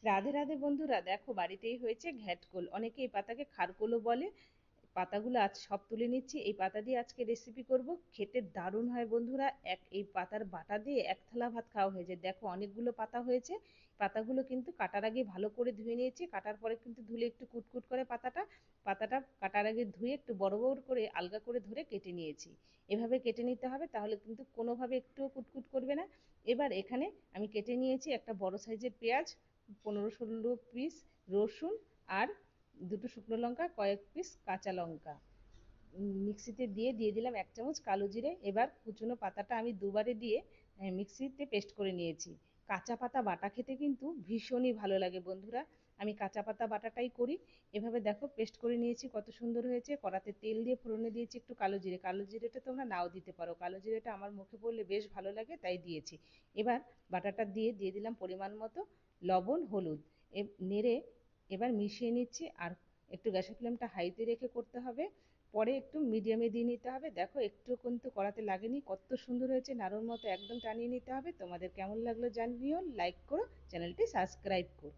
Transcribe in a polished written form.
রাধে রাধে বন্ধুরা, দেখো বাড়িতেই হয়েছে ঘ্যাটকোল। অনেকে এই পাতাকে খারকোলও বলে। পাতাগুলো আজ সব তুলে নিচ্ছি। এই পাতা দিয়ে আজকে রেসিপি করব, খেতে দারুণ হয় বন্ধুরা। এই পাতার বাটা দিয়ে এক থালা ভাত খাওয়া হয়ে যায়। দেখো অনেকগুলো পাতা হয়েছে। পাতাগুলো কিন্তু কাটার আগে ভালো করে ধুয়ে নিয়েছি। কাটার পরে কিন্তু ধুলে একটু কুটকুট করে পাতাটা। পাতাটা কাটার আগে ধুয়ে একটু বড় বড় করে আলগা করে ধরে কেটে নিয়েছি। এভাবে কেটে নিতে হবে, তাহলে কিন্তু কোনোভাবে একটুও কুটকুট করবে না। এবার এখানে আমি কেটে নিয়েছি একটা বড় সাইজের পেঁয়াজ, 15-16 পিস রসুন, আর দুটো শুকনো লঙ্কা, কয়েক পিস কাঁচা লঙ্কা। মিক্সিতে দিয়ে দিলাম 1 চামচ কালো জিরে। এবার কুচনো পাতাটা আমি দুবারে দিয়ে মিক্সিতে পেস্ট করে নিয়েছি। কাঁচা পাতা বাটা খেতে কিন্তু ভীষণই ভালো লাগে বন্ধুরা। আমি কাঁচা পাতা বাটাটাই করি। এভাবে দেখো পেস্ট করে নিয়েছি, কত সুন্দর হয়েছে। কড়াতে তেল দিয়ে ফোড়নে দিয়েছি একটু কালো জিরে। কালো জিরেটা তোমরা নাও দিতে পারো, কালো জিরেটা আমার মুখে পড়লে বেশ ভালো লাগে তাই দিয়েছি। এবার বাটাটা দিয়ে দিলাম পরিমাণ মতো লবণ, হলুদ। নেড়ে এবার মিশিয়ে নিচ্ছি। আর একটু গ্যাসের ফ্লেমটা হাইতে রেখে করতে হবে, পরে একটু মিডিয়ামে দিয়ে নিতে হবে। দেখো একটু কিন্তু কড়াতে লাগেনি, কত সুন্দর হয়েছে, নাড়ুর মতো একদম টানিয়ে নিতে হবে। তোমাদের কেমন লাগলো জানিও, লাইক করো, চ্যানেলটি সাবস্ক্রাইব করো।